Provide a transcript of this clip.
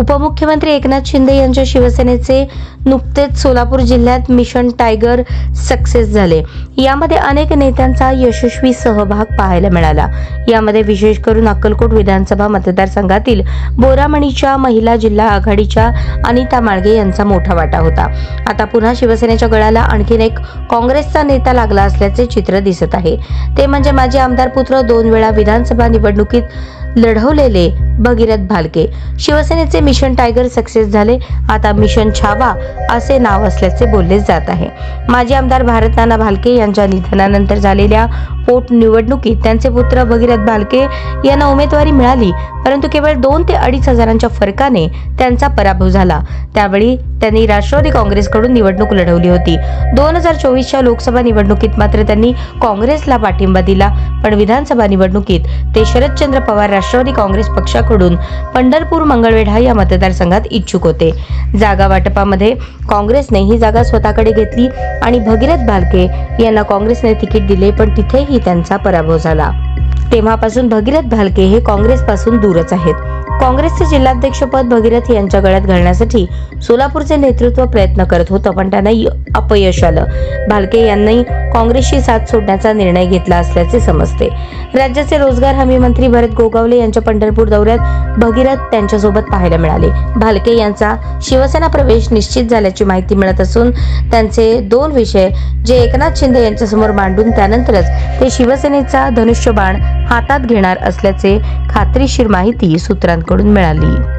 उपमुख्यमंत्री एकनाथ शिंदे यांच्या शिवसेनेचे नुकतेच सोलापूर जिल्ह्यात मिशन टायगर सक्सेस झाले। यामध्ये अनेक नेत्यांचा यशस्वी सहभाग पाहायला मिळाला। यामध्ये विशेष करून अक्कलकोट विधानसभा मतदारसंघातील बोरामणीच्या महिला जिल्हा आघाडीच्या अनिता माळगे यांचा मोठा वाटा होता। आता पुन्हा शिवसेनेच्या गळाला आणखीन एक काँग्रेसचा नेता लागला असल्याचे चित्र दिसत आहे। ते म्हणजे माजी आमदार पुत्र 2 वेळा विधानसभा निवडणुकीत लढवलेले भगीरथ भालके। शिवसेनेचे मिशन टायगर सक्सेस झाले, आता मिशन छावा असे नाव असल्याचे बोलले जात आहे। माजी आमदार भारत नाना भालके यांच्या निधनानंतर झालेल्या पोटनिवडणुकीत त्यांचे पुत्र भगीरथ भालके यांना उमेदवारी मिळाली, परंतु केवळ 2 ते 2.5 हजारांच्या फरकाने त्यांचा पराभव झाला। त्यावेळी त्यांनी राष्ट्रवादी काँग्रेसकडून निवडणूक लढवली होती। 2024च्या लोकसभा निवडणुकीत मात्र त्यांनी काँग्रेसला पाठिंबा दिला, पण विधानसभा निवडणुकीत ते शरदचंद्र पवार राष्ट्रवादी काँग्रेस पक्षाकडून पंढरपूर मंगळवेढा या मतदारसंघात इच्छुक होते। जागा वाटपामध्ये काँग्रेसने ही जागा स्वतःकडे घेतली आणि भगीरथ भालके यांना काँग्रेसने तिकीट दिले, पण तिथेही त्यांचा पराभव झाला। तेव्हापासून भगीरथ भालके हे काँग्रेसपासून दूरच आहेत। काँग्रेसचे जिल्हाध्यक्षपद भगीरथ यांच्या गळ्यात घालण्यासाठी सोलापूरचे नेतृत्व प्रयत्न करत होतं, पण त्यांना अपयश आलं। भालके यांनी काँग्रेसची साथ सोडण्याचा निर्णय घेतला असल्याचे समजते। राज्याचे रोजगार हमी मंत्री भरत गोगावले यांच्या पंढरपूर दौऱ्यात भगीरथ त्यांच्यासोबत पाहायला मिळाले। भालके यांचा शिवसेना प्रवेश निश्चित झाल्याची माहिती मिळत असून त्यांचे 2 विषय जे एकनाथ शिंदे यांच्यासमोर मांडून त्यानंतरच ते शिवसेनेचा धनुष्यबाण हातात घेणार असल्याचे खात्रीशीर माहिती सूत्रांकडून मिळाली।